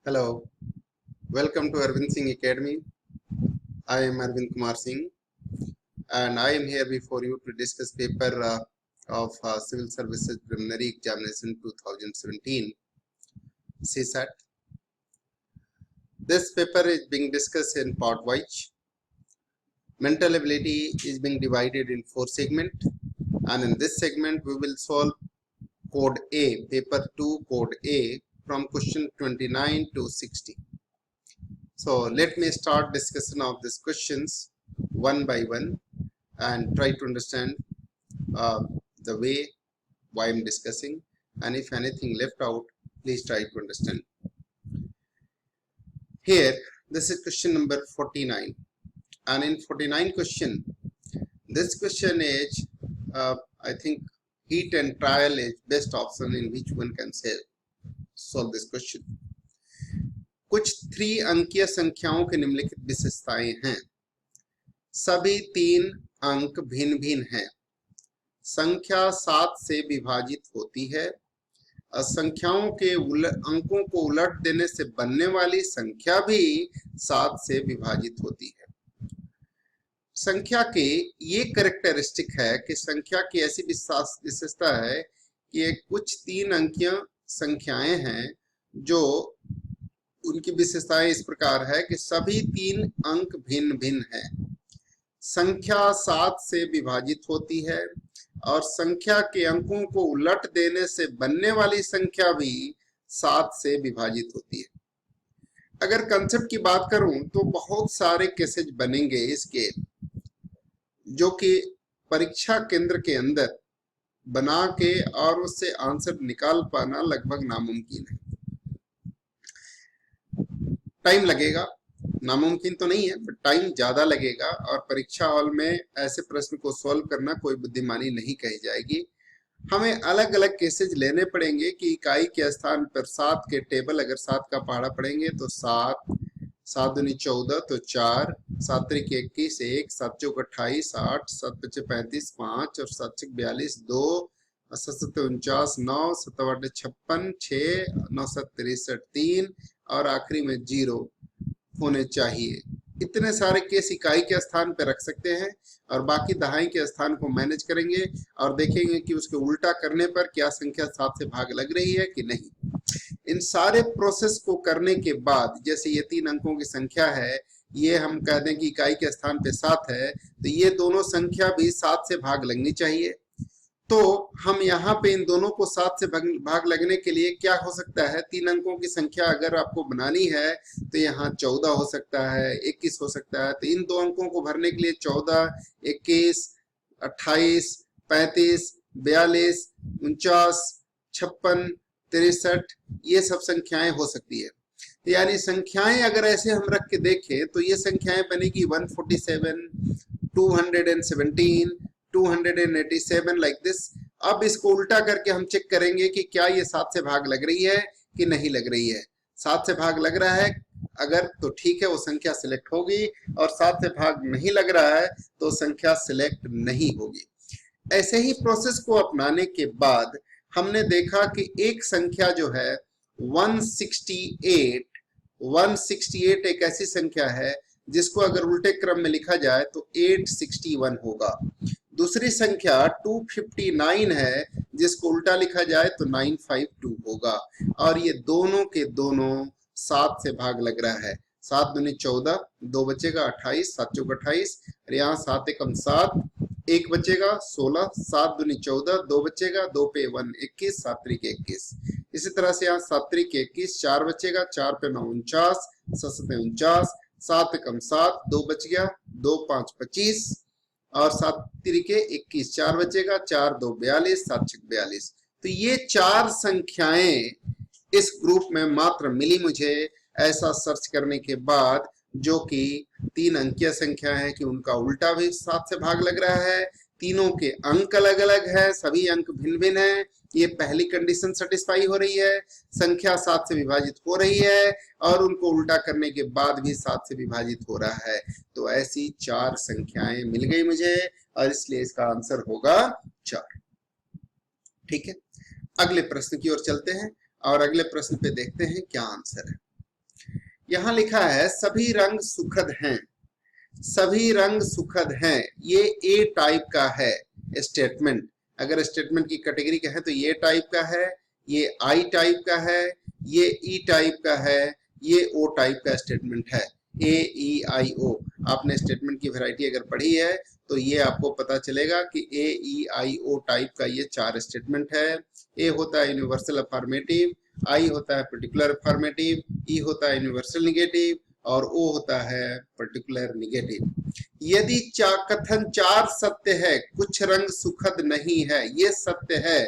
Hello, welcome to Arvind Singh Academy. I am Arvind Kumar Singh and I am here before you to discuss paper of Civil Services Preliminary Examination 2017 CSAT. This paper is being discussed in part wise. Mental ability is being divided in 4 segments, and in this segment we will solve code A, paper 2 code A from question 29 to 60. So let me start discussion of these questions one by one and try to understand the way why I'm discussing, and if anything left out, please try to understand. Here, this is question number 49, and in 49 question, this question is, I think heat and trial is best option in which one can solve this question. कुछ 3 अंकीय संख्याओं के निम्नलिखित विशेषताएं हैं। सभी 3 अंक भिन्न भिन्न हैं। संख्या 7 से विभाजित होती है। संख्याओं के अंकों को उलट देने से बनने वाली संख्या भी 7 से विभाजित होती है। संख्या के ये कैरेक्टरिस्टिक है कि संख्या की ऐसी विशेषता है कि कुछ 3 अंकीय संख्याएं हैं जो उनकी विशेषताएं इस प्रकार है कि सभी 3 अंक भिन्न भिन्न हैं। संख्या 7 से विभाजित होती है और संख्या के अंकों को उलट देने से बनने वाली संख्या भी 7 से विभाजित होती है। अगर कंसेप्ट की बात करूं तो बहुत सारे केसेज बनेंगे इसके, जो कि परीक्षा केंद्र के अंदर बना के और उससे आंसर निकाल पाना लगभग नामुमकिन है। टाइम लगेगा, नामुमकिन तो नहीं है, बट टाइम ज्यादा लगेगा और परीक्षा हॉल में ऐसे प्रश्न को सॉल्व करना कोई बुद्धिमानी नहीं कही जाएगी। हमें अलग अलग केसेज लेने पड़ेंगे कि इकाई के स्थान पर 7 के टेबल, अगर 7 का पहाड़ा पढ़ेंगे तो 7, 7 दूनी 14 तो 4, 7 त्रिक 21, 1, 7 चौक 28, 8, 7 पचे 35, 5 और 7 छक 42, 2, 7 सत्ते 49, 9, 7 आठ 56, 6, 9 7 63, 3 और आखिरी में 0 होने चाहिए। इतने सारे केस इकाई के स्थान पर रख सकते हैं और बाकी दहाई के स्थान को मैनेज करेंगे और देखेंगे कि उसके उल्टा करने पर क्या संख्या 7 से भाग लग रही है कि नहीं। इन सारे प्रोसेस को करने के बाद, जैसे ये 3 अंकों की संख्या है, ये हम कह दें कि इकाई के स्थान पे 7 है, तो ये दोनों संख्या भी 7 से भाग लगनी चाहिए। तो हम यहाँ पे इन दोनों को 7 से भाग लगने के लिए क्या हो सकता है, 3 अंकों की संख्या अगर आपको बनानी है तो यहाँ 14 हो सकता है, 21 हो सकता है। तो इन 2 अंकों को भरने के लिए 14, 21, 28, 35, 42, 49, 56, 63, ये सब संख्याएं हो सकती है। तो यानी संख्याएं अगर ऐसे हम रख के देखें तो ये संख्याएं बनेगी 147, 217, 287 लाइक दिस। अब इसको उल्टा करके हम चेक करेंगे कि क्या ये 7 से भाग लग रही है कि नहीं लग रही है। 7 से भाग लग रहा है अगर तो ठीक है, वो संख्या सिलेक्ट होगी, और 7 से भाग नहीं लग रहा है तो संख्या सिलेक्ट नहीं होगी। ऐसे ही प्रोसेस को अपनाने के बाद हमने देखा कि एक संख्या जो है 168 एक ऐसी संख्या है जिसको अगर उल्टे क्रम में लिखा जाए तो 861 होगा। दूसरी संख्या 259 है जिसको उल्टा लिखा जाए तो 952 होगा, और ये दोनों के दोनों 7 से भाग लग रहा है। 7 दूनी 14, 2 बचेगा 28, 7 चौक 28, और यहाँ 7 एकम 7, 1 बचेगा 16, 7 दूनी 14, 2 बचेगा, 2 पे 1 21, 7 त्रिक 21। इसी तरह से यहाँ 7 त्रिक 21, 4 बचेगा, 4 पे 9 49, 7 सत्ते 49, 7 एकम 7, 2 बच गया, 2 5 25 और 7 त्रिके 21, 4 बचेगा, 4 2 42, 7 6 42। तो ये 4 संख्याएं इस ग्रुप में मात्र मिली मुझे ऐसा सर्च करने के बाद, जो कि 3 अंकीय संख्या है कि उनका उल्टा भी 7 से भाग लग रहा है, तीनों के अंक अलग अलग है, सभी अंक भिन्न भिन्न है। ये पहली कंडीशन सेटिस्फाई हो रही है, संख्या 7 से विभाजित हो रही है और उनको उल्टा करने के बाद भी 7 से विभाजित हो रहा है। तो ऐसी 4 संख्याएं मिल गई मुझे और इसलिए इसका आंसर होगा 4। ठीक है, अगले प्रश्न की ओर चलते हैं और अगले प्रश्न पे देखते हैं क्या आंसर है। यहां लिखा है सभी रंग सुखद हैं, सभी रंग सुखद हैं, ये ए टाइप का है स्टेटमेंट। अगर स्टेटमेंट की कैटेगरी का है तो ये टाइप का है, ये आई टाइप का है, ये ई टाइप का है, ये ओ टाइप का स्टेटमेंट है। ए ई आई ओ, आपने स्टेटमेंट की वैरायटी अगर पढ़ी है तो ये आपको पता चलेगा कि ए ई आई ओ टाइप का ये 4 स्टेटमेंट है। ए होता है यूनिवर्सल अफर्मेटिव, आई होता है पर्टिकुलर अफर्मेटिव, ई होता है यूनिवर्सल निगेटिव और ओ होता है पर्टिकुलर निगेटिव। यदि कथन 4 सत्य है, कुछ रंग सुखद नहीं है, ये सत्य है,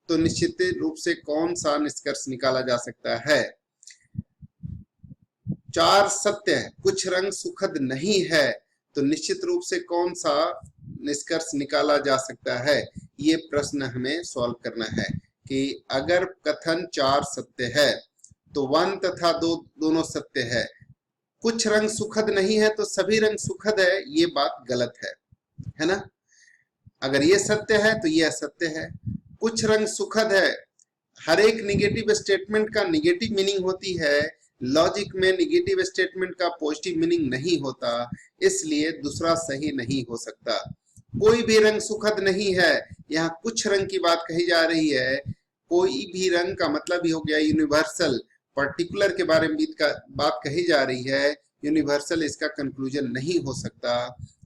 तो निश्चित रूप से कौन सा निष्कर्ष निकाला जा सकता है? 4 सत्य है, कुछ रंग सुखद नहीं है, तो निश्चित रूप से कौन सा निष्कर्ष निकाला जा सकता है? ये प्रश्न हमें सॉल्व करना है कि अगर कथन 4 सत्य है तो 1 तथा 2 दोनों सत्य है, कुछ रंग सुखद नहीं है तो सभी रंग सुखद है, ये बात गलत है ना? अगर ये सत्य है तो ये असत्य है। कुछ रंग सुखद है, हर एक निगेटिव स्टेटमेंट का निगेटिव मीनिंग होती है, लॉजिक में निगेटिव स्टेटमेंट का पॉजिटिव मीनिंग नहीं होता, इसलिए दूसरा सही नहीं हो सकता। कोई भी रंग सुखद नहीं है, यहाँ कुछ रंग की बात कही जा रही है, कोई भी रंग का मतलब ही हो गया यूनिवर्सल, पर्टिकुलर के बारे में बात कही जा रही है, यूनिवर्सल इसका कंक्लूजन नहीं हो सकता।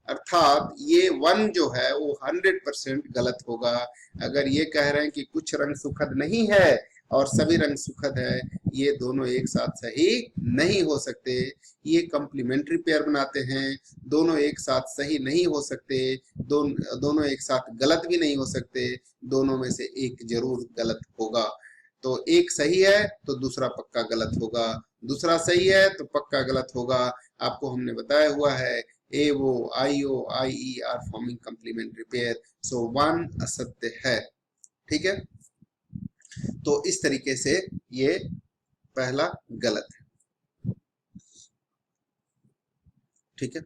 अर्थात ये 1 जो है वो 100% गलत होगा। अगर ये कह रहे हैं कि कुछ रंग सुखद नहीं है और सभी रंग सुखद है, ये दोनों एक साथ सही नहीं हो सकते, ये कॉम्प्लीमेंट्री पेयर बनाते हैं, दोनों एक साथ सही नहीं हो सकते, दोनों एक साथ गलत भी नहीं हो सकते, दोनों में से एक जरूर गलत होगा। तो एक सही है तो दूसरा पक्का गलत होगा, दूसरा सही है तो पक्का गलत होगा। आपको हमने बताया हुआ है ए वो I O I E R forming complementary pair, so 1 असत्य है। ठीक है, तो इस तरीके से ये पहला गलत है। ठीक है,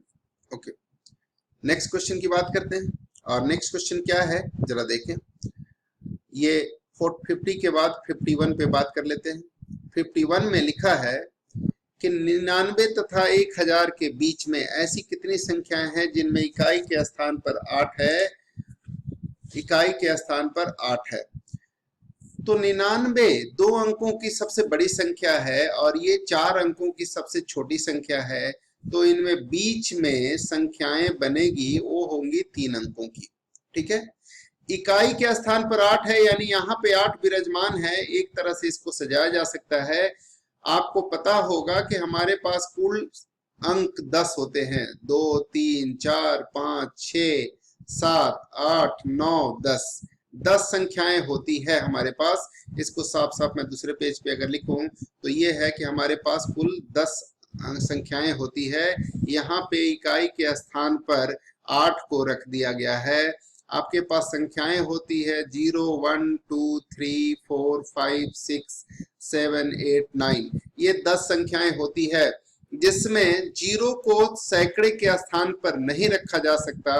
ओके, नेक्स्ट क्वेश्चन की बात करते हैं। और नेक्स्ट क्वेश्चन क्या है जरा देखें। ये 50 के बाद 51 पे बात कर लेते हैं। 51 में लिखा है कि 99 तथा 1000 के बीच में ऐसी कितनी संख्याएं हैं जिनमें इकाई के स्थान पर 8 है, इकाई के स्थान पर 8 है। तो 99 2 अंकों की सबसे बड़ी संख्या है और ये 4 अंकों की सबसे छोटी संख्या है, तो इनमें बीच में संख्याएं बनेगी वो होंगी 3 अंकों की। ठीक है, इकाई के स्थान पर 8 है, यानी यहाँ पे 8 विराजमान है। एक तरह से इसको सजाया जा सकता है। आपको पता होगा कि हमारे पास कुल अंक 10 होते हैं, 2 3 4 5 6 7 8 9 10 संख्याएं होती है हमारे पास। इसको साफ साफ मैं दूसरे पेज पे अगर लिखूं तो ये है कि हमारे पास कुल 10 संख्याएं होती है। यहाँ पे इकाई के स्थान पर 8 को रख दिया गया है। आपके पास संख्याएं होती है 0 1 2 3 4 5 6 7 8 9, ये 10 संख्याएं होती है, जिसमें 0 को सैकड़े के स्थान पर नहीं रखा जा सकता,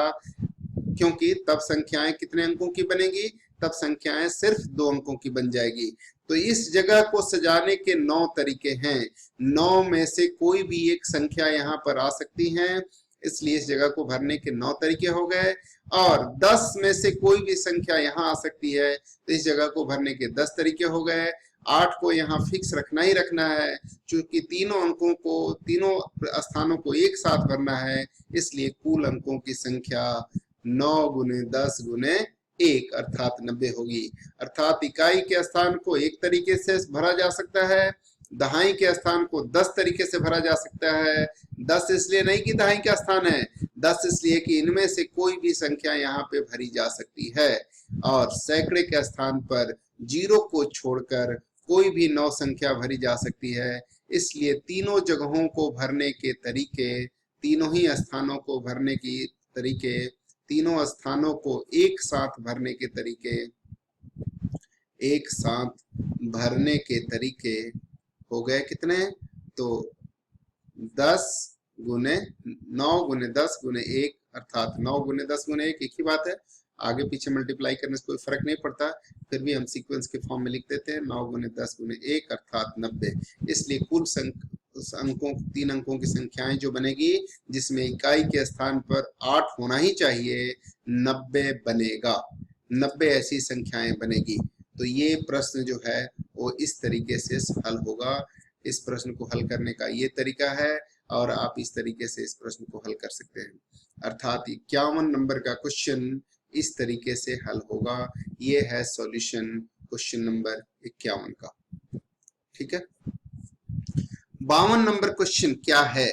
क्योंकि तब संख्याएं कितने अंकों की बनेगी? तब संख्याएं सिर्फ 2 अंकों की बन जाएगी। तो इस जगह को सजाने के 9 तरीके हैं, 9 में से कोई भी एक संख्या यहाँ पर आ सकती है, इसलिए इस जगह को भरने के 9 तरीके हो गए। और 10 में से कोई भी संख्या यहाँ आ सकती है, तो इस जगह को भरने के 10 तरीके हो गए। 8 को यहाँ फिक्स रखना ही रखना है, क्योंकि तीनों अंकों को, तीनों स्थानों को एक साथ भरना है, इसलिए कुल अंकों की संख्या 9 गुने 10 गुने 1 अर्थात 90 होगी। अर्थात इकाई के स्थान को एक तरीके से भरा जा सकता है, दहाई के स्थान को 10 तरीके से भरा जा सकता है। 10 इसलिए नहीं कि दहाई का स्थान है, 10 इसलिए कि इनमें से कोई भी संख्या यहाँ पे भरी जा सकती है। और सैकड़े के स्थान पर 0 को छोड़कर कोई भी 9 संख्या भरी जा सकती है, इसलिए तीनों जगहों को भरने के तरीके, तीनों ही स्थानों को भरने की तरीके, तीनों स्थानों को एक साथ भरने के तरीके, एक साथ भरने के तरीके हो गए कितने? तो 10 गुने 9 गुने 10 गुने 1 अर्थात 9 गुने 10 गुने 1 एक ही बात है, आगे पीछे मल्टीप्लाई करने से कोई फर्क नहीं पड़ता, फिर भी हम सीक्वेंस के फॉर्म में लिख देते हैं 9 गुने 10 गुने 1 अर्थात 90। इसलिए कुल अंकों 3 अंकों की संख्याएं जो बनेगी, जिसमें इकाई के स्थान पर 8 होना ही चाहिए, 90 बनेगा। 90 ऐसी संख्याएं बनेगी। तो ये प्रश्न जो है वो इस तरीके से हल होगा। इस प्रश्न को हल करने का ये तरीका है और आप इस तरीके से इस प्रश्न को हल कर सकते हैं। अर्थात 51 नंबर का क्वेश्चन इस तरीके से हल होगा। ये है सॉल्यूशन क्वेश्चन नंबर 51 का। ठीक है। 52 नंबर क्वेश्चन क्या है?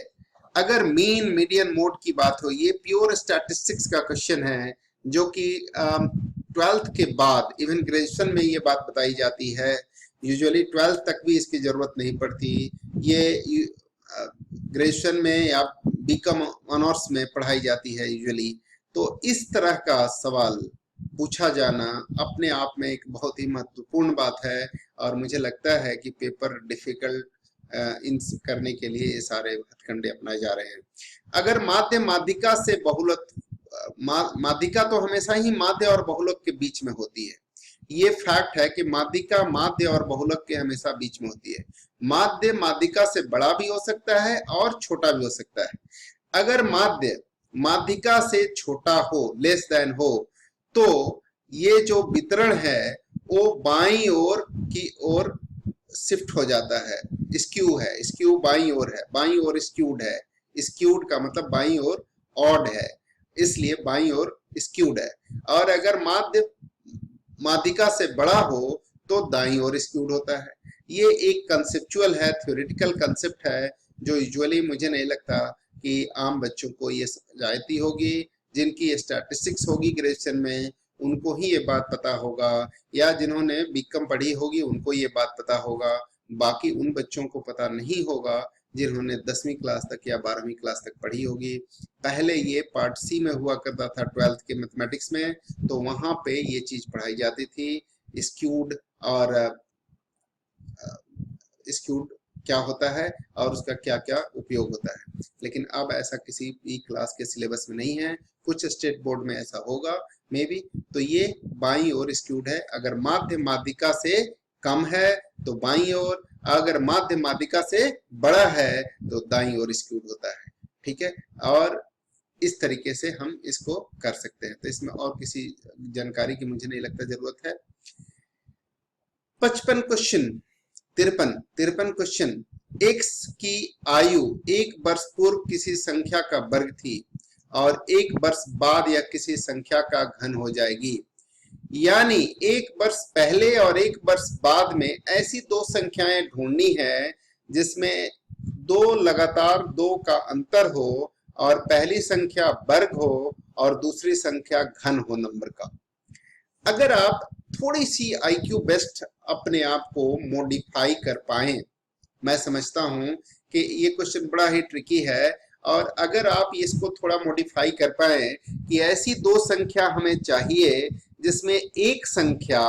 अगर मीन मीडियन मोड की बात हो, ये प्योर स्टैटिस्टिक्स का क्वेश्चन है, जो कि 12th के बाद, इवन ग्रेजुएशन में ये बात बताई जाती है। यूजुअली 12th तक भी इसकी जरूरत नहीं पड़ती। ये ग्रेजुएशन में या बीकॉम ऑनर्स में पढ़ाई जाती है यूजुअली। तो इस तरह का सवाल पूछा जाना अपने आप में एक बहुत ही महत्वपूर्ण बात है, और मुझे लगता है कि पेपर डिफिकल्ट इन करने के लिए ये सारे हथकंडे अपनाए जा रहे हैं। अगर माध्य माध्यिका से बहुलक, माध्यिका तो हमेशा ही माध्य और बहुलक के बीच में होती है। ये फैक्ट है कि माध्यिका माध्य और बहुलक के हमेशा बीच में होती है। माध्य माध्यिका से बड़ा भी हो सकता है और छोटा भी हो सकता है। अगर माध्य माध्यिका से छोटा हो, लेस देन हो, तो ये जो वितरण है वो बाईं ओर की ओर शिफ्ट हो जाता है। स्क्यू है, स्क्यू बाईं ओर है, बाईं ओर स्क्यूड है। स्क्यूड का मतलब बाईं ओर ऑड है, इसलिए बाईं ओर स्क्यूड है। और अगर माध्य माध्यिका से बड़ा हो तो दाईं ओर स्क्यूड होता है। ये एक कंसेप्चुअल है, थ्योरेटिकल कंसेप्ट है, जो यूजुअली मुझे नहीं लगता कि आम बच्चों को ये समझ आती होगी। जिनकी स्टैटिस्टिक्स होगी ग्रेजुएशन में उनको ही ये बात पता होगा, या जिन्होंने बीकॉम पढ़ी होगी उनको ये बात पता होगा। बाकी उन बच्चों को पता नहीं होगा जिन्होंने 10वीं क्लास तक या 12वीं क्लास तक पढ़ी होगी। पहले ये पार्ट सी में हुआ करता था 12th के मैथमेटिक्स में, तो वहां पे ये चीज पढ़ाई जाती थी, स्क्यूड और स्क्यूड क्या होता है और उसका क्या क्या उपयोग होता है। लेकिन अब ऐसा किसी भी क्लास के सिलेबस में नहीं है। कुछ स्टेट बोर्ड में ऐसा होगा मे बी। तो ये बाईं ओर स्क्यूड है। अगर माध्य माध्यिका से कम है तो बाईं ओर, अगर माध्य माध्यिका से बड़ा है तो दाईं ओर स्क्यूड होता है। ठीक है। और इस तरीके से हम इसको कर सकते हैं। तो इसमें और किसी जानकारी की मुझे नहीं लगता जरूरत है। 55 क्वेश्चन 53 क्वेश्चन। x की आयु 1 वर्ष पूर्व किसी संख्या का वर्ग थी और 1 वर्ष बाद या किसी संख्या का घन हो जाएगी। यानी 1 वर्ष पहले और 1 वर्ष बाद में ऐसी दो संख्याएं ढूंढनी है जिसमें दो लगातार 2 का अंतर हो और पहली संख्या वर्ग हो और दूसरी संख्या घन हो नंबर का। अगर आप थोड़ी सी IQ बेस्ड अपने आप को मॉडिफाई कर पाए, मैं समझता हूं कि ये क्वेश्चन बड़ा ही ट्रिकी है, और अगर आप इसको थोड़ा मॉडिफाई कर पाए कि ऐसी दो संख्या हमें चाहिए जिसमें एक संख्या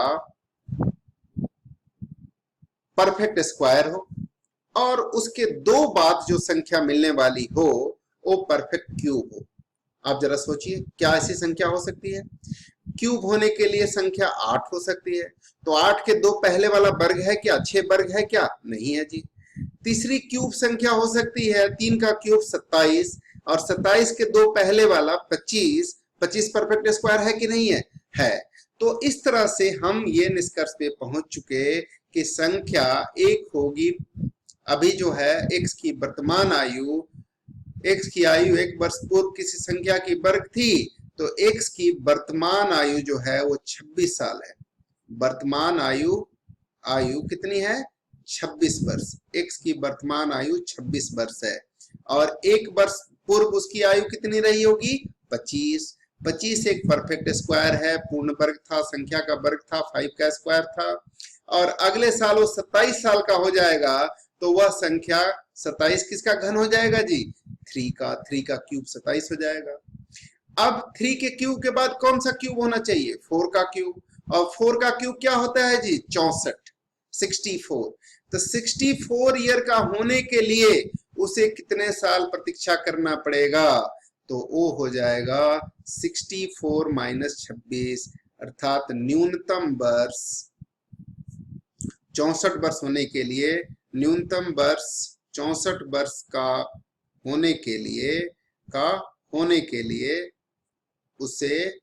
परफेक्ट स्क्वायर हो और उसके दो बाद जो संख्या मिलने वाली हो वो परफेक्ट क्यूब हो। आप जरा सोचिए क्या ऐसी संख्या हो सकती है? क्यूब होने के लिए संख्या 8 हो सकती है, तो 8 के दो पहले वाला वर्ग है क्या? 6 वर्ग है क्या? नहीं है जी। तीसरी क्यूब संख्या हो सकती है 3 का क्यूब 27, और 27 के दो पहले वाला 25। 25 परफेक्ट स्क्वायर है कि नहीं है? है। तो इस तरह से हम ये निष्कर्ष पे पहुंच चुके कि संख्या एक होगी। अभी जो है x की वर्तमान आयु, x की आयु 1 वर्ष पूर्व किसी संख्या की वर्ग थी, तो x की वर्तमान आयु जो है वो 26 साल है। वर्तमान आयु कितनी है? 26 वर्ष। x की वर्तमान आयु 26 वर्ष है, और 1 वर्ष पूर्व उसकी आयु कितनी रही होगी? 25। 25 एक परफेक्ट स्क्वायर है, पूर्ण वर्ग था, संख्या का वर्ग था, 5 का स्क्वायर था, और अगले साल वो 27 साल का हो जाएगा, तो वह संख्या 27 किसका घन हो जाएगा जी? 3 का क्यूब 27 हो जाएगा। अब 3 के क्यूब के बाद कौन सा क्यूब होना चाहिए? 4 का क्यूब, और 4 का क्यूब क्या होता है जी? 64, 64। तो 64 ईयर का होने के लिए उसे कितने साल प्रतीक्षा करना पड़ेगा? तो वो हो जाएगा 64 माइनस 26, अर्थात न्यूनतम वर्ष 64 वर्ष होने के लिए न्यूनतम वर्ष 64 वर्ष का होने के लिए उसे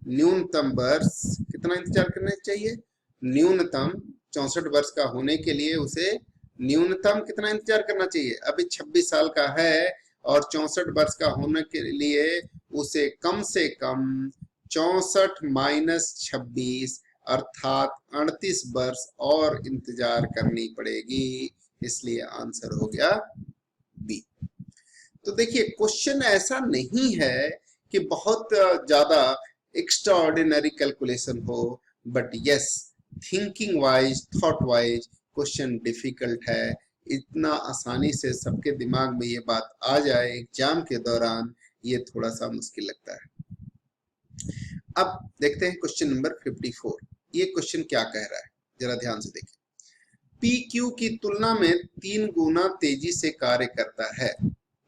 न्यूनतम वर्ष कितना इंतजार करना चाहिए? न्यूनतम 64 वर्ष का होने के लिए उसे न्यूनतम कितना इंतजार करना चाहिए? अभी 26 साल का है और 64 वर्ष का होने के लिए उसे कम से कम 64 माइनस 26 अर्थात 38 वर्ष और इंतजार करनी पड़ेगी। इसलिए आंसर हो गया बी। तो देखिए क्वेश्चन ऐसा नहीं है कि बहुत ज्यादा एक्स्ट्रा ऑर्डिनरी कैलकुलेशन हो, but yes thinking wise, thought wise question difficult है। इतना आसानी से सबके दिमाग में ये बात आ जाए एग्जाम के दौरान, ये थोड़ा सा मुश्किल लगता है। अब देखते हैं क्वेश्चन नंबर 54। ये क्वेश्चन क्या कह रहा है, जरा ध्यान से देखें। पी क्यू की तुलना में 3 गुना तेजी से कार्य करता है।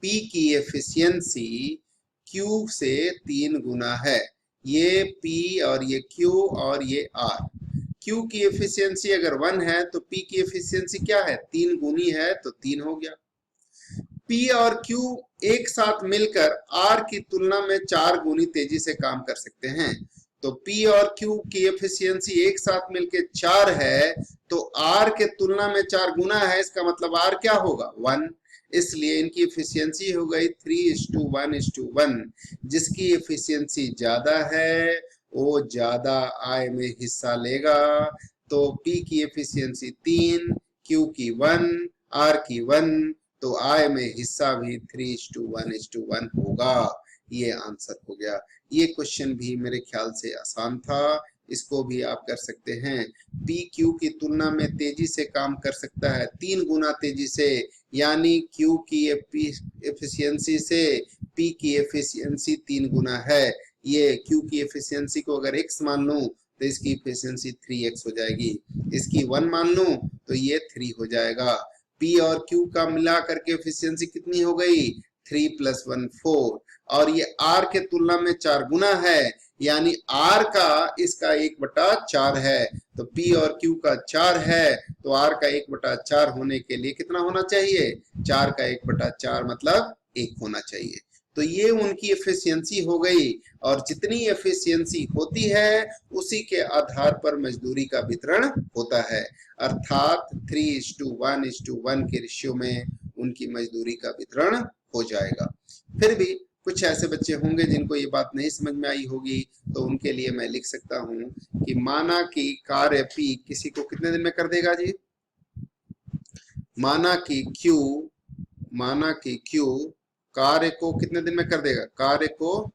पी की एफिशिएंसी क्यू से 3 गुना है। ये पी और ये क्यू और ये आर। क्यू की एफिशिएंसी अगर 1 है तो पी की एफिशिएंसी क्या है? 3 गुनी है, तो 3 हो गया। पी और क्यू एक साथ मिलकर आर की तुलना में 4 गुनी तेजी से काम कर सकते हैं। तो पी और क्यू की एफिशिएंसी एक साथ मिलकर 4 है, तो आर के तुलना में 4 गुना है, इसका मतलब आर क्या होगा? 1। इसलिए इनकी एफिशिएंसी हो गई 3:1:1। जिसकी एफिशिएंसी ज्यादा है वो ज्यादा आय में हिस्सा लेगा। तो पी की एफिशिएंसी 3, क्यू की 1, आर की 1, तो आय में हिस्सा भी 3:1:1 होगा। ये आंसर हो गया। ये क्वेश्चन भी मेरे ख्याल से आसान था, इसको भी आप कर सकते हैं। पी क्यू की तुलना में तेजी से काम कर सकता है, 3 गुना तेजी से, यानी क्यू की एफिशिएंसी से पी की एफिशिएंसी 3 गुना है। ये क्यू की एफिशिएंसी को अगर x मान लूं तो इसकी एफिशिएंसी 3x हो जाएगी। इसकी 1 मान लूं तो ये 3 हो जाएगा। पी और क्यू का मिला करके एफिशिएंसी कितनी हो गई? 3 + 1 4। और ये आर के तुलना में 4 गुना है, यानी आर का इसका 1/4 है। तो पी और क्यू का 4 है, तो आर का 1/4 होने के लिए कितना होना चाहिए? 4 का 1/4 मतलब 1 होना चाहिए। तो ये उनकी एफिशिएंसी हो गई, और जितनी एफिशिएंसी होती है उसी के आधार पर मजदूरी का वितरण होता है। अर्थात 3:1:1 के रेशियो में उनकी मजदूरी का वितरण हो जाएगा। फिर भी कुछ ऐसे बच्चे होंगे जिनको ये बात नहीं समझ में आई होगी, तो उनके लिए मैं लिख सकता हूं कि माना कि कार्य P किसी को कितने दिन में कर देगा जी? माना कि Q कार्य को कितने दिन में कर देगा? कार्य को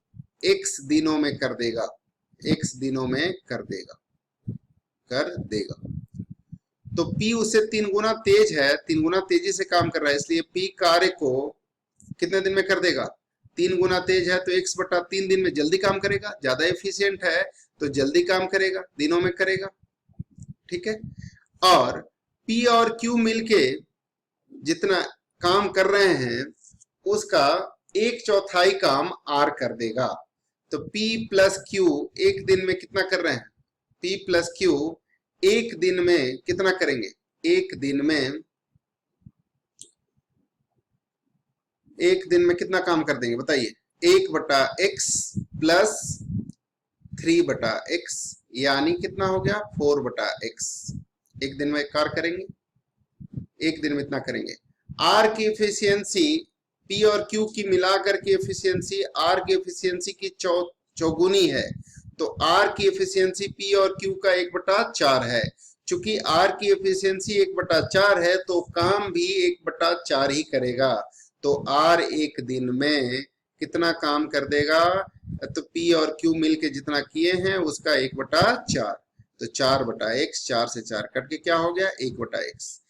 x दिनों में कर देगा। x दिनों में कर देगा। तो P उससे 3 गुना तेज है, 3 गुना तेजी से काम कर रहा है, इसलिए P कार्य को कितने दिन में कर देगा? 3 गुना तेज है तो x/3 दिन में जल्दी काम करेगा। ज्यादा एफिशिएंट है तो जल्दी काम करेगा, दिनों में करेगा। ठीक है। और P और Q मिलके जितना काम कर रहे हैं उसका 1/4 काम R कर देगा। तो P + Q एक दिन में कितना कर रहे हैं? P + Q एक दिन में कितना करेंगे? एक दिन में कितना काम कर देंगे बताइए? 1/x + 3/x, यानी कितना हो गया? 4/x। एक दिन में कार्य करेंगे, एक दिन में इतना करेंगे। R की एफिशिएंसी P और Q की मिलाकर के एफिशिएंसी R की एफिशिएंसी की चौगुनी है, तो R की एफिशिएंसी P और Q का 1/4 है। चूंकि R की एफिशिएंसी 1/4 है तो काम भी 1/4 ही करेगा। तो R एक दिन में कितना काम कर देगा? तो P और Q मिलके जितना किए हैं उसका 1/4, तो 4/x, 4 से 4 कट के क्या हो गया? 1/x।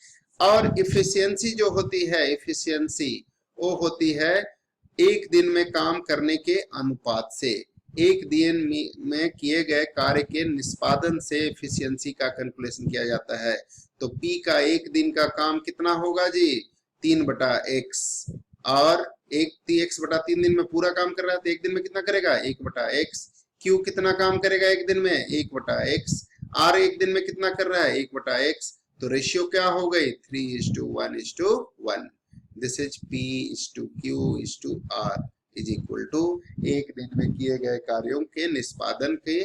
और एफिशिएंसी जो होती है, एफिशिएंसी वो होती है एक दिन में काम करने के अनुपात से। एक दिन में किए गए कार्य के निष्पादन से एफिशिएंसी का कैलकुलेशन किया जाता है। तो P का एक दिन का काम कितना होगा जी? 3/x। और 1x/3 दिन में पूरा काम कर रहा है तो एक दिन में कितना करेगा? 1/x। Q कितना काम करेगा एक दिन में? 1/x। R एक दिन में कितना कर रहा है? 1/x। तो रेशियो क्या हो गई 3:1:1। This is P:Q:R is equal to एक दिन में किए गए कार्यों के निष्पादन के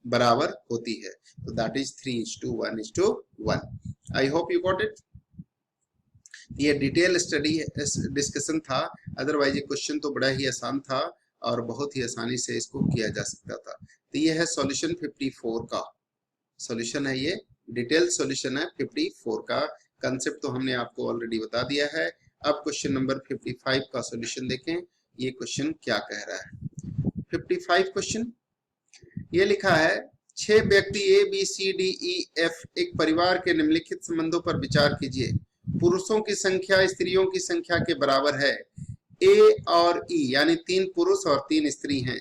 बराबर होती है। तो that is 3:1:1। I hope you got it. ये डिटेल स्टडी डिस्कशन था, अदरवाइज ये क्वेश्चन तो बड़ा ही आसान था और बहुत ही आसानी से इसको किया जा सकता था। तो ये है सॉल्यूशन 54 का सॉल्यूशन है, ये डिटेल सॉल्यूशन है 54 का। कंसेप्ट तो हमने आपको ऑलरेडी बता दिया है। अब क्वेश्चन नंबर 55 का सॉल्यूशन देखें, ये क्वेश्चन क्या कह रहा है। 55 क्वेश्चन ये लिखा है 6 व्यक्ति A B C D E F एक परिवार के निम्नलिखित संबंधों पर विचार कीजिए। पुरुषों की संख्या स्त्रियों की संख्या के बराबर है। ए और ई यानी 3 पुरुष और 3 स्त्री हैं।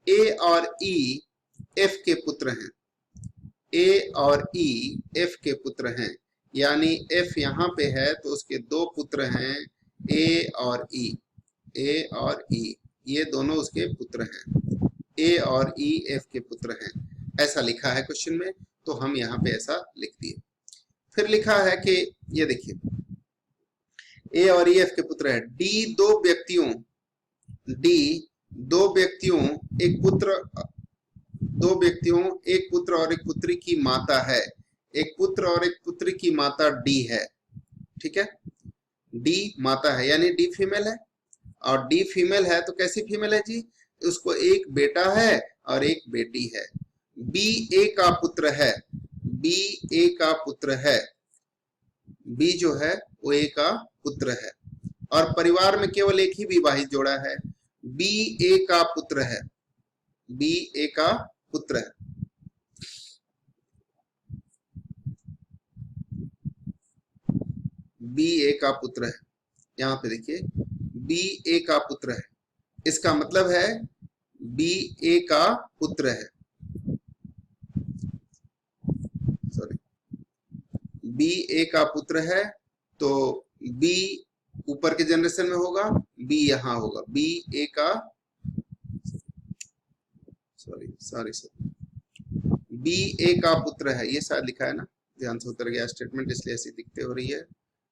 ए और ई एफ के पुत्र हैं। ए और ई एफ के पुत्र हैं, यानी एफ यहाँ पे है तो उसके 2 पुत्र हैं ए और ई। ए और ई ये दोनों उसके पुत्र हैं। ए और ई एफ के पुत्र हैं, ऐसा लिखा है क्वेश्चन में, तो हम यहाँ पे ऐसा लिख दिए। फिर लिखा है कि ये देखिए ए और ई एफ के पुत्र है। डी दो व्यक्तियों एक पुत्र और एक पुत्री की माता है। एक पुत्र और एक पुत्री की माता डी है, ठीक है। डी माता है यानी डी फीमेल है, और डी फीमेल है तो कैसी फीमेल है जी, उसको एक बेटा है और एक बेटी है। बी ए का पुत्र है। बी ए का पुत्र है। बी जो है वो ए का पुत्र है, और परिवार में केवल एक ही विवाहित जोड़ा है। बी ए का पुत्र है। बी ए का पुत्र है। बी ए का पुत्र है, यहां पे देखिए बी ए का पुत्र है, इसका मतलब है बी ए का पुत्र है, सॉरी बी ए का पुत्र है, तो बी ऊपर के जनरेशन में होगा, बी यहां होगा। बी ए का सॉरी बी ए का पुत्र है, ये शायद लिखा है ना, ध्यान से उतर गया स्टेटमेंट इसलिए ऐसी दिखते हो रही है।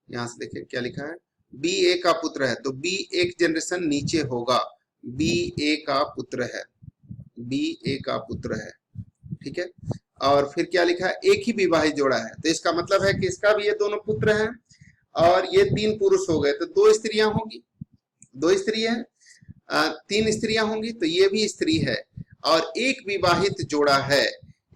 यहां से देखिए क्या लिखा है, बी ए का पुत्र है, तो बी एक जनरेशन नीचे होगा। बी ए का पुत्र है। बी ए का पुत्र है, ठीक है। और फिर क्या लिखा है, एक ही विवाहित जोड़ा है, तो इसका मतलब है कि इसका भी ये दोनों पुत्र हैं और ये 3 पुरुष हो गए, तो 2 स्त्रियां होंगी। 2 स्त्री है, 3 स्त्रियां होंगी, तो ये भी स्त्री है और एक विवाहित जोड़ा है।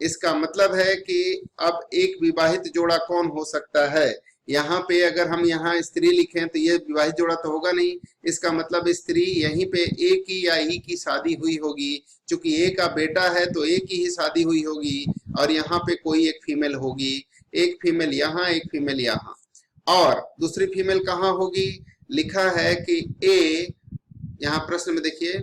इसका मतलब है कि अब एक विवाहित जोड़ा कौन हो सकता है। यहाँ पे अगर हम यहाँ स्त्री लिखें तो ये विवाहित जोड़ा तो होगा नहीं, इसका मतलब स्त्री यहीं पे ए की या ई की शादी हुई होगी। चूंकि ए का बेटा है तो ए की ही शादी हुई होगी, और यहाँ पे कोई एक फीमेल होगी। एक फीमेल यहाँ, एक फीमेल यहाँ, और दूसरी फीमेल कहाँ होगी। लिखा है कि ए, यहाँ प्रश्न में देखिए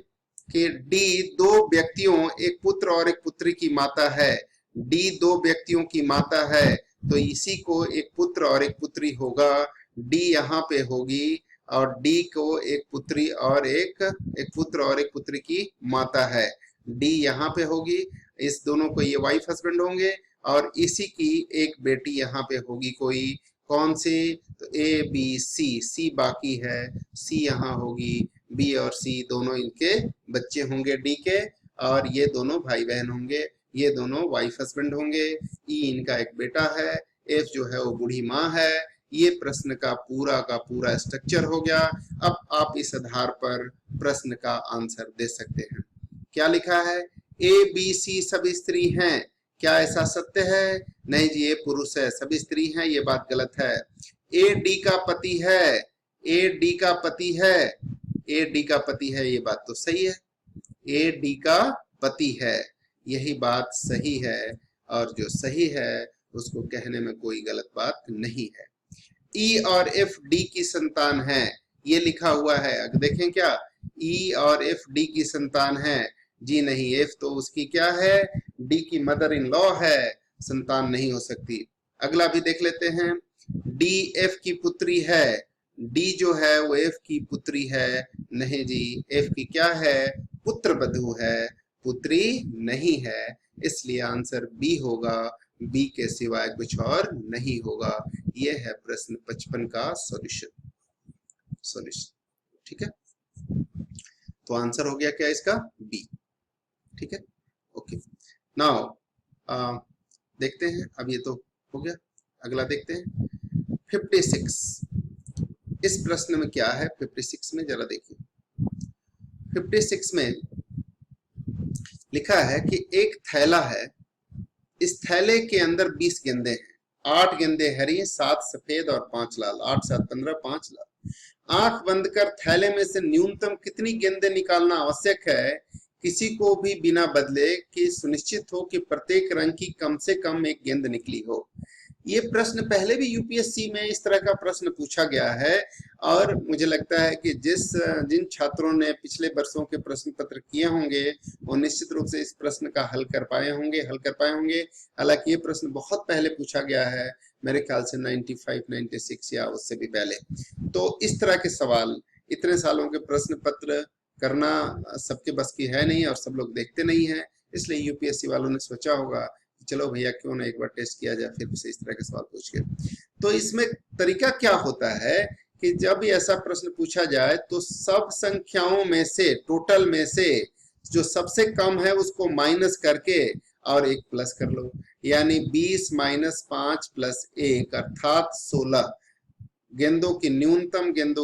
कि डी 2 व्यक्तियों एक पुत्र और एक पुत्री की माता है। डी 2 व्यक्तियों की माता है, तो इसी को एक पुत्र और एक पुत्री होगा। डी यहाँ पे होगी और डी को एक पुत्री और एक पुत्र और एक पुत्री की माता है। डी यहाँ पे होगी, इस दोनों को ये वाइफ हस्बैंड होंगे, और इसी की एक बेटी यहाँ पे होगी। कोई कौन सी, तो ए बी सी, सी बाकी है, सी यहाँ होगी। बी और सी दोनों इनके बच्चे होंगे डी के, और ये दोनों भाई बहन होंगे, ये दोनों वाइफ हस्बैंड होंगे। ई इनका एक बेटा है, एफ जो है वो बूढ़ी माँ है। ये प्रश्न का पूरा स्ट्रक्चर हो गया। अब आप इस आधार पर प्रश्न का आंसर दे सकते हैं। क्या लिखा है, ए बी सी सभी स्त्री हैं। क्या ऐसा सत्य है? नहीं जी, ये पुरुष है, सभी स्त्री हैं, ये बात गलत है। ए डी का पति है। ए डी का पति है। ए डी का पति है, ये बात तो सही है। ए डी का पति है, यही बात सही है, और जो सही है उसको कहने में कोई गलत बात नहीं है। ई और एफ डी की संतान है, ये लिखा हुआ है। अगर देखें क्या, ई और एफ डी की संतान है? जी नहीं, एफ तो उसकी क्या है, डी की मदर इन लॉ है, संतान नहीं हो सकती। अगला भी देख लेते हैं, डी एफ की पुत्री है। डी जो है वो एफ की पुत्री है? नहीं जी, एफ की क्या है, पुत्र बधू है, पुत्री नहीं है, इसलिए आंसर बी होगा। बी के सिवाय कुछ और नहीं होगा। ये है प्रश्न 55 का सॉल्यूशन। ठीक है, तो आंसर हो गया क्या इसका? बी। ठीक है, ओके। नाउ देखते हैं, अब ये तो हो गया, अगला देखते हैं 56। इस प्रश्न में क्या है 56 में, जरा देखिए। 56 में लिखा है कि एक थैला है, इस थैले के अंदर 20 गेंदे हैं, 8 गेंदे हरी, 7 सफेद और 5 लाल। 8 7 15, 5 लाल। आंख बंद कर थैले में से न्यूनतम कितनी गेंदें निकालना आवश्यक है, किसी को भी बिना बदले कि सुनिश्चित हो कि प्रत्येक रंग की कम से कम एक गेंद निकली हो। ये प्रश्न पहले भी यूपीएससी में इस तरह का प्रश्न पूछा गया है, और मुझे लगता है कि जिन छात्रों ने पिछले वर्षों के प्रश्न पत्र किए होंगे वो निश्चित रूप से इस प्रश्न का हल कर पाए होंगे। हालांकि ये प्रश्न बहुत पहले पूछा गया है, मेरे ख्याल से 95, 96 या उससे भी पहले। तो इस तरह के सवाल इतने सालों के प्रश्न पत्र करना सबके बस की है नहीं, और सब लोग देखते नहीं है, इसलिए यूपीएससी वालों ने सोचा होगा चलो भैया क्यों ना एक बार टेस्ट किया जाए, फिर से इस तरह के सवाल पूछ के। तो इसमें तरीका क्या होता है कि जब ऐसा प्रश्न पूछा जाए तो सब संख्याओं में से, टोटल में से जो सबसे कम है उसको माइनस करके और एक प्लस कर लो, यानी 20 माइनस 5 प्लस 1 अर्थात 16 गेंदों की न्यूनतम गेंद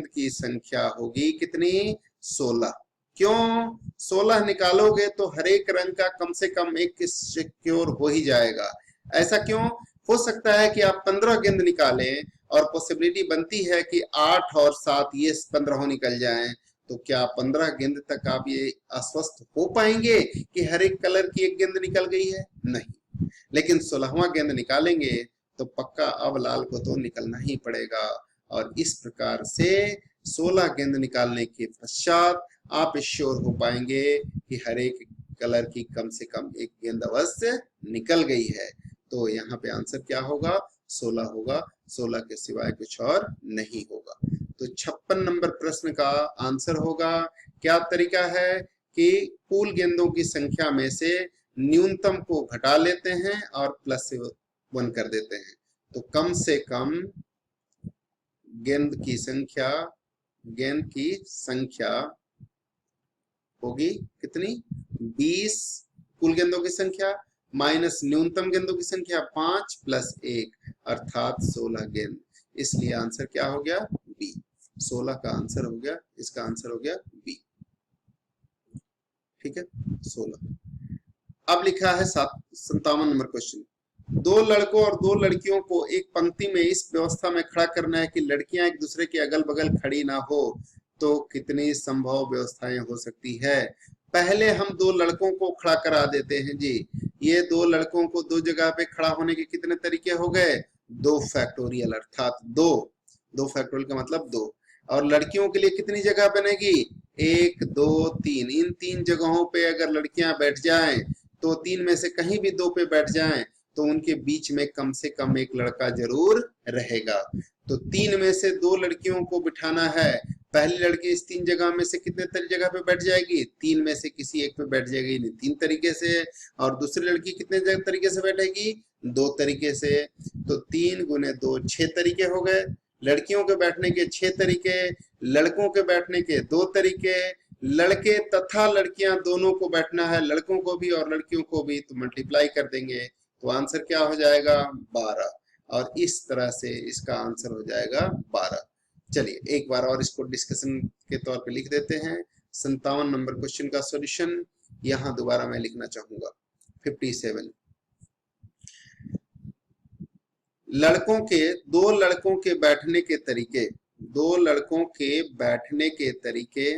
की संख्या होगी कितनी? 16। क्यों 16 निकालोगे तो हर एक रंग का कम से कम एक सिक्योर हो ही जाएगा। ऐसा क्यों? हो सकता है कि आप 15 गेंद निकालें और पॉसिबिलिटी बनती है कि 8 और 7 ये 15 निकल जाएं, तो क्या 15 गेंद तक आप ये आश्वस्त हो पाएंगे कि हर एक कलर की एक गेंद निकल गई है? नहीं। लेकिन 16वां गेंद निकालेंगे तो पक्का अब लाल को तो निकलना ही पड़ेगा, और इस प्रकार से 16 गेंद निकालने के पश्चात आप श्योर हो पाएंगे कि हर एक कलर की कम से कम एक गेंद अवश्य निकल गई है। तो यहाँ पे आंसर क्या होगा? 16 होगा, 16 के सिवाय कुछ और नहीं होगा। तो 56 नंबर प्रश्न का आंसर होगा, क्या तरीका है कि कुल गेंदों की संख्या में से न्यूनतम को घटा लेते हैं और प्लस से 1 कर देते हैं, तो कम से कम गेंद की संख्या होगी कितनी? 20 कुल गेंदों की संख्या माइनस न्यूनतम गेंदों की संख्या 5 प्लस 1 अर्थात 16 गेंद। इसलिए आंसर क्या हो गया? बी। 16 का आंसर हो गया, इसका आंसर हो गया बी। ठीक है, 16। अब लिखा है 57 नंबर क्वेश्चन। 2 लड़कों और 2 लड़कियों को एक पंक्ति में इस व्यवस्था में खड़ा करना है कि लड़कियां एक दूसरे के अगल बगल खड़ी ना हो, तो कितनी संभव व्यवस्थाएं हो सकती है? पहले हम 2 लड़कों को खड़ा करा देते हैं जी। ये 2 लड़कों को 2 जगह पे खड़ा होने के कितने तरीके हो गए? 2 फैक्टोरियल, अर्थात 2 फैक्टोरियल का मतलब 2। और लड़कियों के लिए कितनी जगह बनेगी? 1 2 3। इन 3 जगहों पे अगर लड़कियां बैठ जाएं तो 3 में से कहीं भी 2 पे बैठ जाएं तो उनके बीच में कम से कम एक लड़का जरूर रहेगा। तो 3 में से 2 लड़कियों को बिठाना है, पहली लड़की इस 3 जगह में से कितने जगह पे बैठ जाएगी? 3 में से किसी एक पे बैठ जाएगी, 3 तरीके से। और दूसरी लड़की कितने तरीके से बैठेगी? 2 तरीके से। तो 3 गुने 2 6 तरीके हो गए। लड़कियों के बैठने के 6 तरीके, लड़कों के बैठने के 2 तरीके। लड़के तथा लड़कियां दोनों को बैठना है, लड़कों को भी और लड़कियों को भी, तो मल्टीप्लाई कर देंगे तो आंसर क्या हो जाएगा? 12। और इस तरह से इसका आंसर हो जाएगा 12। चलिए एक बार और इसको डिस्कशन के तौर पे लिख देते हैं। 57 नंबर क्वेश्चन का सॉल्यूशन यहां दोबारा मैं लिखना चाहूंगा। 57 दो लड़कों के बैठने के तरीके, 2 लड़कों के बैठने के तरीके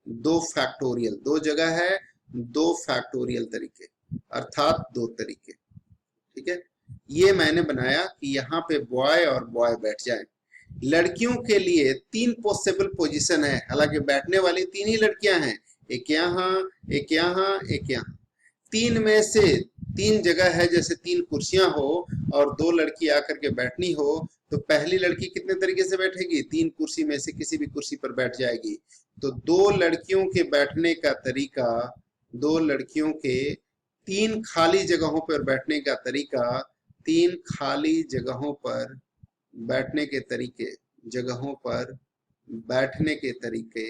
2 फैक्टोरियल, 2 जगह है, 2 फैक्टोरियल तरीके अर्थात 2 तरीके। ठीक है, ये मैंने बनाया कि यहाँ पे बॉय और बॉय बैठ जाए। लड़कियों के लिए 3 पॉसिबल पोजीशन है, हालांकि बैठने वाली 3 ही लड़कियां हैं, एक यहाँ, एक यहाँ, एक यहाँ। 3 में से 3 जगह है, जैसे 3 कुर्सियां हो और 2 लड़की आकर के बैठनी हो, तो पहली लड़की कितने तरीके से बैठेगी, 3 कुर्सी में से किसी भी कुर्सी पर बैठ जाएगी। तो 2 लड़कियों के बैठने का तरीका, 2 लड़कियों के 3 खाली जगहों पर बैठने का तरीका, 3 खाली जगहों पर बैठने के तरीके, जगहों पर बैठने के तरीके,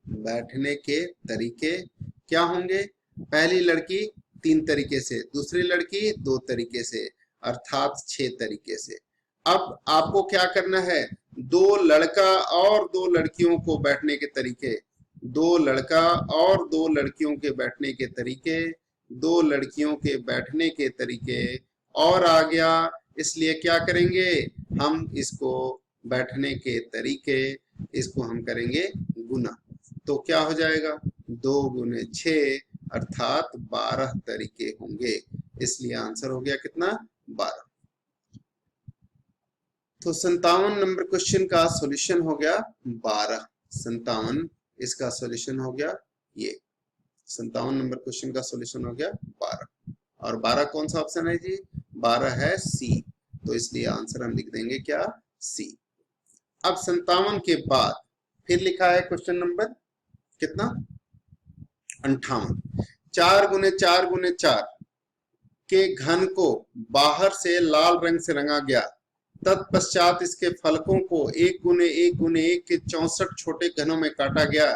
बैठने के तरीके क्या होंगे। पहली लड़की 3 तरीके से, दूसरी लड़की 2 तरीके से, अर्थात 6 तरीके से। अब आपको क्या करना है, 2 लड़का और 2 लड़कियों को बैठने के तरीके, 2 लड़का और 2 लड़कियों के बैठने के तरीके, 2 लड़कियों के बैठने के तरीके और आ गया। इसलिए क्या करेंगे, हम इसको बैठने के तरीके, इसको हम करेंगे गुना। तो क्या हो जाएगा, 2 गुने 6 अर्थात 12 तरीके होंगे। इसलिए आंसर हो गया कितना, 12। तो 57 नंबर क्वेश्चन का सॉल्यूशन हो गया 12। 57 इसका सॉल्यूशन हो गया, ये 57 नंबर क्वेश्चन का सॉल्यूशन हो गया 12। और 12 कौन सा ऑप्शन है जी, 12 है सी। तो इसलिए आंसर हम लिख देंगे क्या, सी। अब 57 के बाद फिर लिखा है क्वेश्चन नंबर कितना, 58। 4 गुने 4 गुने 4 के घन को बाहर से लाल रंग से रंगा गया, तत्पश्चात इसके फलकों को 1 गुने 1 गुने 1 के 64 छोटे घनों में काटा गया।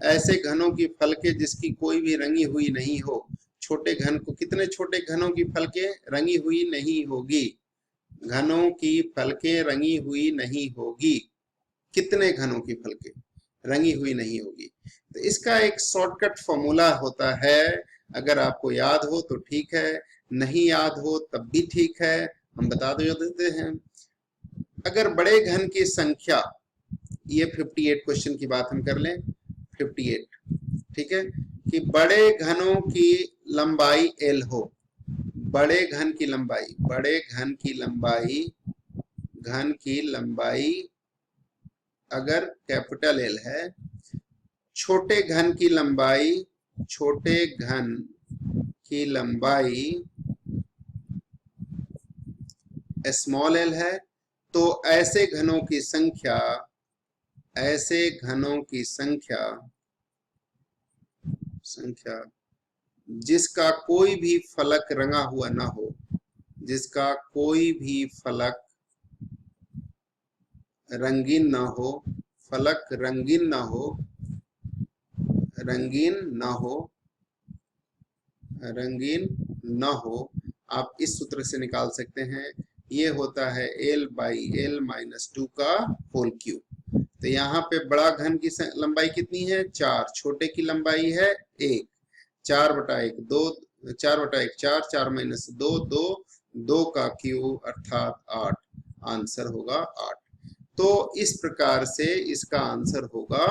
ऐसे घनों की फलके जिसकी कोई भी रंगी हुई नहीं हो। छोटे घन को, कितने छोटे घनों की फलके रंगी हुई नहीं होगी, घनों की फलके रंगी हुई नहीं होगी। कितने घनों की फलके रंगी हुई नहीं होगी। तो इसका एक शॉर्टकट फॉर्मूला होता है, अगर आपको याद हो तो ठीक है, नहीं याद हो तब भी ठीक है, हम बता देते हैं। अगर बड़े घन की संख्या, ये 58 क्वेश्चन की बात हम कर लें, 58, ठीक है, कि बड़े घनों की लंबाई l हो, बड़े घन की लंबाई, बड़े घन की लंबाई, घन की लंबाई अगर कैपिटल L है, छोटे घन की लंबाई, छोटे घन की लंबाई स्मॉल l है, तो ऐसे घनों की संख्या, ऐसे घनों की संख्या जिसका कोई भी फलक रंगा हुआ ना हो, जिसका कोई भी फलक रंगीन ना हो, फलक रंगीन ना हो, रंगीन ना हो, रंगीन ना हो, आप इस सूत्र से निकाल सकते हैं। ये होता है l बाई l माइनस 2 का होल क्यूब। तो यहाँ पे बड़ा घन की लंबाई कितनी है, 4, छोटे की लंबाई है 1, 4 बटा 1 2, 4 बटा 1 4, 4 माइनस 2 2, 2 का क्यूब अर्थात 8, आंसर होगा 8। तो इस प्रकार से इसका आंसर होगा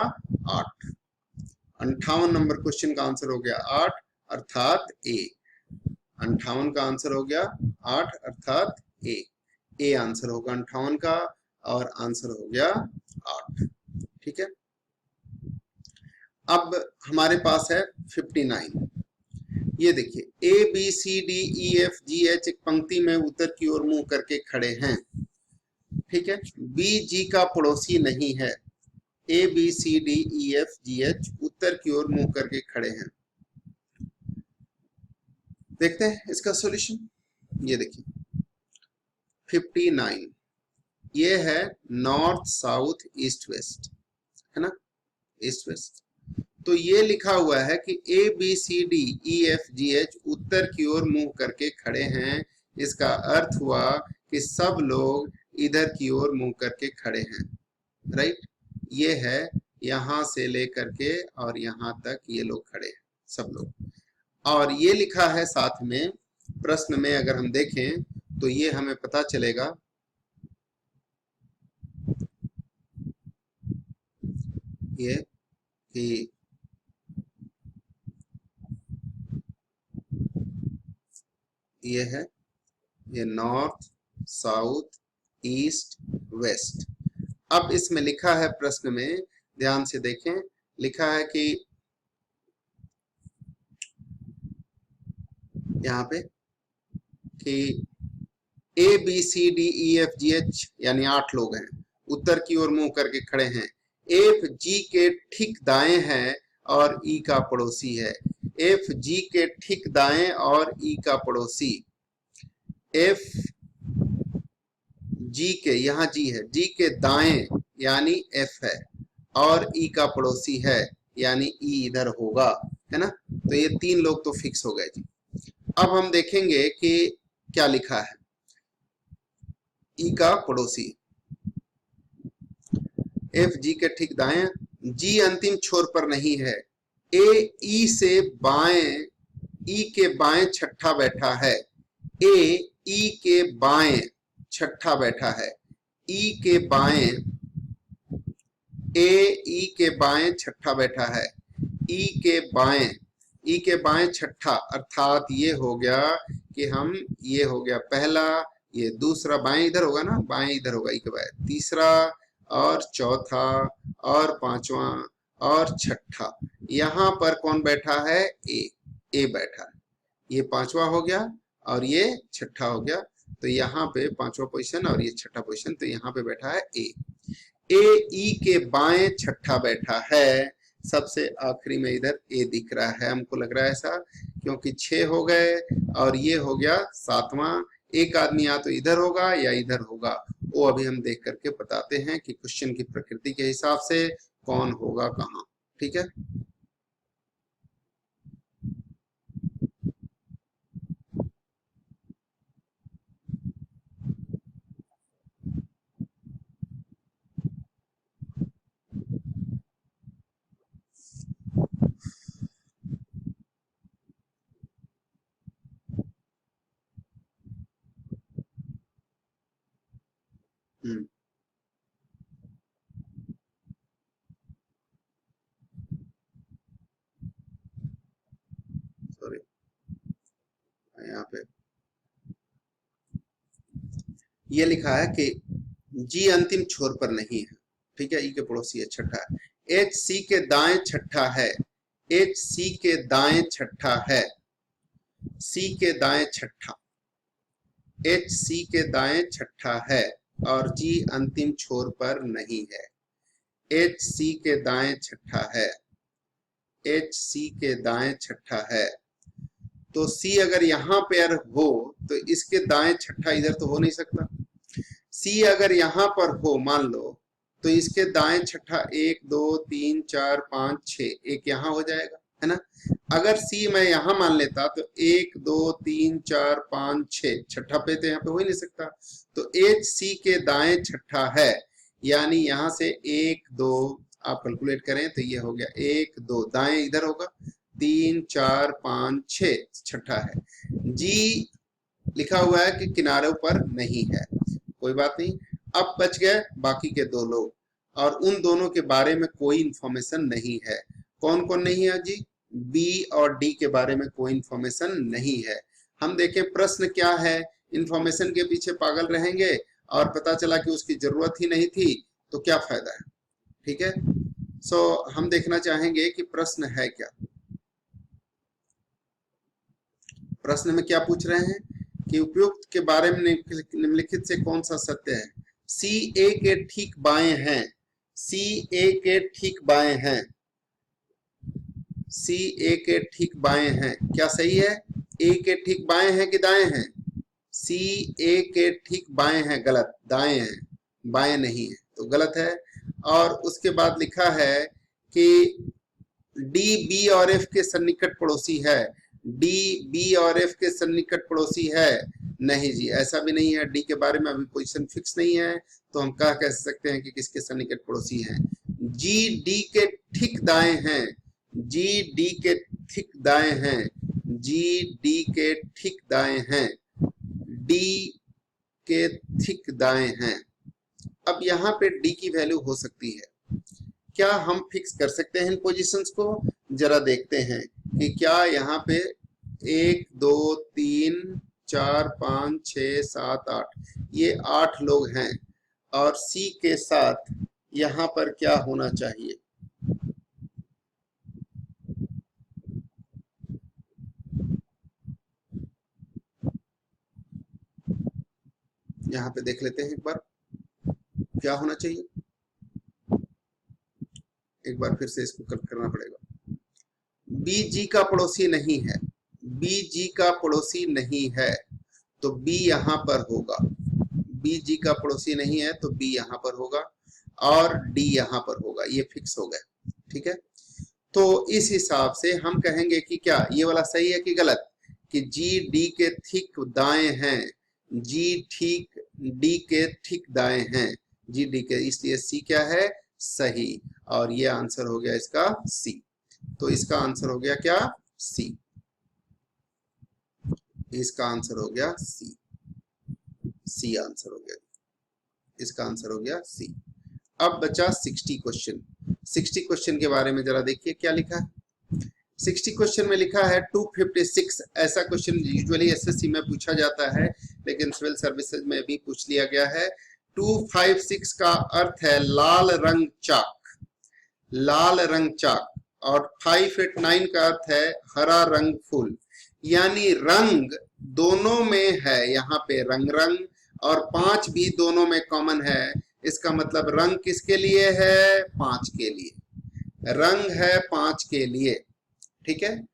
8। 58 नंबर क्वेश्चन का आंसर हो गया 8 अर्थात ए। 58 का आंसर हो गया 8 अर्थात ए। ए आंसर होगा 58 का और आंसर हो गया 8। ठीक है, अब हमारे पास है 59। ये देखिए A B C D E F G H एक पंक्ति में उत्तर की ओर मुंह करके खड़े हैं। ठीक है, बी जी का पड़ोसी नहीं है। A B C D E F G H उत्तर की ओर मुंह करके खड़े हैं। देखते हैं इसका सॉल्यूशन। ये देखिए 59, ये है नॉर्थ साउथ ईस्ट वेस्ट, है ना, ईस्ट वेस्ट। तो ये लिखा हुआ है कि A B C D E F G H उत्तर की ओर मुंह करके खड़े हैं। इसका अर्थ हुआ कि सब लोग इधर की ओर मुंह करके खड़े हैं, राइट। ये है यहां से लेकर के और यहां तक ये लोग खड़े हैं, सब लोग। और ये लिखा है साथ में प्रश्न में, अगर हम देखें तो ये हमें पता चलेगा ये कि ये है, ये नॉर्थ साउथ ईस्ट वेस्ट। अब इसमें लिखा है प्रश्न में, ध्यान से देखें, लिखा है कि यहाँ पे कि A B C D E F G H यानी 8 लोग हैं, उत्तर की ओर मुंह करके खड़े हैं। एफ जी के ठीक दाएं है और ई का पड़ोसी है। एफ जी के ठीक दाएं और ई का पड़ोसी। एफ जी के, यहाँ जी है, जी के दाएं यानी एफ है और ई का पड़ोसी है यानी ई इधर होगा, है ना। तो ये 3 लोग तो फिक्स हो गए जी। अब हम देखेंगे कि क्या लिखा है। ई का पड़ोसी एफ जी के ठीक दाएं, जी अंतिम छोर पर नहीं है। ए ई से बाएं, ई के बाएं छठा बैठा है। ए ई के बाएं छठा बैठा है। ई के बाएं, ए ई के बाएं छठा बैठा है। ई के बाएं, ई के बाएं छठा अर्थात ये हो गया कि हम, ये हो गया पहला, ये दूसरा, बाएं इधर होगा ना, बाएं इधर होगा ई के बाएं, तीसरा और चौथा और पांचवा और छठा। यहां पर कौन बैठा है? ए बैठा है। ये पांचवा हो गया और ये छठा हो गया। तो यहाँ पे पांचवा पोजीशन और ये छठा पोजीशन, तो यहाँ पे बैठा है ए। ए ई के बाएं छठा बैठा है। सबसे आखिरी में इधर ए दिख रहा है, हमको लग रहा है ऐसा, क्योंकि 6 हो गए और ये हो गया 7वां। एक आदमी या तो इधर होगा या इधर होगा, वो अभी हम देख करके बताते हैं कि क्वेश्चन की प्रकृति के हिसाब से कौन होगा कहाँ। ठीक है। हम्म, सॉरी, यहाँ पे ये लिखा है कि जी अंतिम छोर पर नहीं है। ठीक है, ई के पड़ोसी है, छठा है। एच सी के दाएं छठा है। एच सी के दाएं छठा है। सी के दाएं छठा, एच सी के दाएं छठा है और जी अंतिम छोर पर नहीं है। एच सी के दाएं छठा है। एच सी के दाएं छठा है। तो सी अगर यहाँ पे हो तो इसके दाएं छठा इधर तो हो नहीं सकता। सी अगर यहाँ पर हो मान लो, तो इसके दाएं छठा 1 2 3 4 5 6, एक यहाँ हो जाएगा, है ना। अगर सी मैं यहाँ मान लेता तो 1 2 3 4 5 6, छठा पे तो यहाँ पे हो ही नहीं सकता। तो एच सी के दाएं छठा है, यानी यहाँ से 1 2 आप कैलकुलेट करें तो ये हो गया 1 2, दाएं इधर होगा, 3 4 5 6, छठा है। जी लिखा हुआ है कि किनारों पर नहीं है, कोई बात नहीं। अब बच गए बाकी के 2 लोग, और उन दोनों के बारे में कोई इंफॉर्मेशन नहीं है। कौन कौन नहीं है जी? बी और डी के बारे में कोई इंफॉर्मेशन नहीं है। हम देखें प्रश्न क्या है, इंफॉर्मेशन के पीछे पागल रहेंगे और पता चला कि उसकी जरूरत ही नहीं थी, तो क्या फायदा है। ठीक है, सो हम देखना चाहेंगे कि प्रश्न है क्या। प्रश्न में क्या पूछ रहे हैं कि उपयुक्त के बारे में निम्नलिखित से कौन सा सत्य है। सी ए के ठीक बाएं हैं। सी ए के ठीक बाएं हैं। सी ए के ठीक बाएं हैं, क्या सही है? ए के ठीक बाएं हैं कि दाएं हैं? सी ए के ठीक बाएं हैं, गलत, दाएं हैं, बाएं नहीं है, तो गलत है। और उसके बाद लिखा है कि डी बी और एफ के सन्निकट पड़ोसी है। डी बी और एफ के सन्निकट पड़ोसी है, नहीं जी, ऐसा भी नहीं है। डी के बारे में अभी पोजीशन फिक्स नहीं है, तो हम कह सकते हैं कि किसके सन्निकट पड़ोसी हैं। जी डी के ठीक दाएं हैं। जी डी के ठीक दाएं हैं। जी डी के ठीक दाएं हैं। डी के ठीक दाएं हैं। अब यहाँ पे डी की वैल्यू हो सकती है, क्या हम फिक्स कर सकते हैं इन पोजीशंस को? जरा देखते हैं कि क्या यहाँ पे 1 2 3 4 5 6 7 8, ये 8 लोग हैं, और सी के साथ यहाँ पर क्या होना चाहिए? यहाँ पे देख लेते हैं एक बार क्या होना चाहिए। एक बार फिर से इसको कट करना पड़ेगा। बी जी का पड़ोसी नहीं है, बी जी का पड़ोसी नहीं है तो बी यहां पर होगा। बी जी का पड़ोसी नहीं है तो बी यहां पर होगा और डी यहां पर होगा, ये फिक्स हो गया। ठीक है, तो इस हिसाब से हम कहेंगे कि क्या ये वाला सही है कि गलत, कि जी डी के ठीक दाएं हैं, जी ठीक डी के ठीक दाएं हैं, जी डी के, इसलिए सी क्या है, सही। और ये आंसर हो गया इसका सी। तो इसका आंसर हो गया क्या, सी। इसका आंसर हो गया सी, सी आंसर हो गया, इसका आंसर हो गया सी। अब बचा 60 क्वेश्चन। 60 क्वेश्चन के बारे में जरा देखिए क्या लिखा है। 60 क्वेश्चन में लिखा है 256। ऐसा क्वेश्चन यूजुअली एसएससी में पूछा जाता है, लेकिन सिविल सर्विसेज में भी पूछ लिया गया है। 256 का अर्थ है लाल रंग चाक, लाल रंग चाक। और 589 का अर्थ है हरा रंग फूल। यानी रंग दोनों में है, यहाँ पे रंग रंग, और 5 भी दोनों में कॉमन है। इसका मतलब रंग किसके लिए है, 5 के लिए, रंग है 5 के लिए। ठीक है,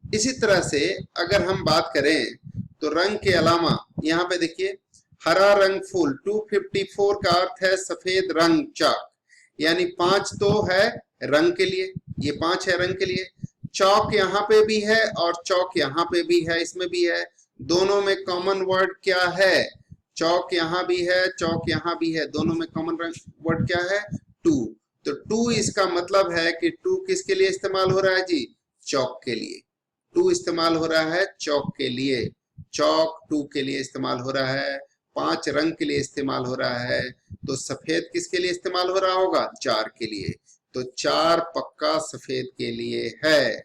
इसी तरह से अगर हम बात करें तो रंग के अलावा यहाँ पे देखिए हरा रंग फूल। 254 का अर्थ है सफेद रंग चाक, यानी 5 तो है रंग के लिए, ये 5 है रंग के लिए। चौक यहाँ पे भी है और चौक यहाँ पे भी है, इसमें भी है। दोनों में कॉमन वर्ड क्या है, चौक यहाँ भी है, चौक यहाँ भी है, दोनों में कॉमन वर्ड क्या है, 2। तो 2 इसका मतलब है कि 2 किसके लिए इस्तेमाल हो रहा है जी, चौक के लिए। 2 इस्तेमाल हो रहा है चौक के लिए, चौक 2 के लिए इस्तेमाल हो रहा है। 5 रंग के लिए इस्तेमाल हो रहा है, तो सफेद किसके लिए इस्तेमाल हो रहा होगा, 4 के लिए। तो 4 पक्का सफेद के लिए है,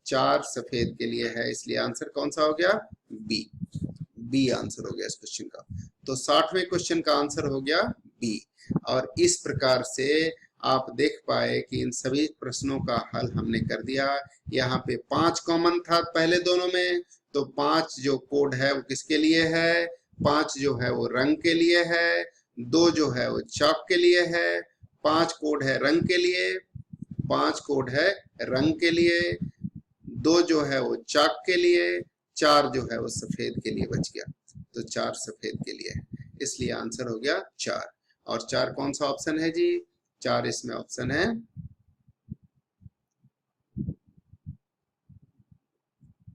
4 सफेद के लिए है, इसलिए आंसर कौन सा हो गया, बी। बी आंसर हो गया इस क्वेश्चन का। तो 60वें क्वेश्चन का आंसर हो गया बी। और इस प्रकार से आप देख पाए कि इन सभी प्रश्नों का हल हमने कर दिया। यहाँ पे 5 कॉमन था पहले दोनों में, तो 5 जो कोड है वो किसके लिए है, 5 जो है वो रंग के लिए है, 2 जो है वो चौक के लिए है, 5 कोड है रंग के लिए, 5 कोड है रंग के लिए, 2 जो है वो चाक के लिए, 4 जो है वो सफेद के लिए बच गया। तो 4 सफेद के लिए है, इसलिए आंसर हो गया 4। और 4 कौन सा ऑप्शन है जी, 4 इसमें ऑप्शन है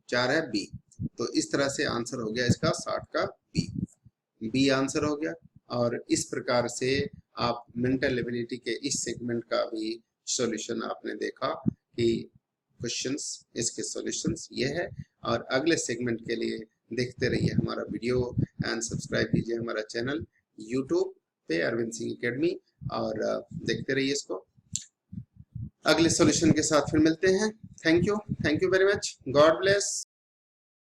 4 है बी। तो इस तरह से आंसर हो गया इसका 60 का बी, बी आंसर हो गया। और इस प्रकार से आप मेंटल एबिलिटी के इस सेगमेंट का भी सॉल्यूशन आपने देखा कि क्वेश्चंस, इसके सॉल्यूशंस ये है। और अगले सेगमेंट के लिए देखते रहिए हमारा वीडियो एंड सब्सक्राइब कीजिए हमारा चैनल यूट्यूब पे अरविंद सिंह एकेडमी, और देखते रहिए इसको। अगले सॉल्यूशन के साथ फिर मिलते हैं। Thank you very much, God bless.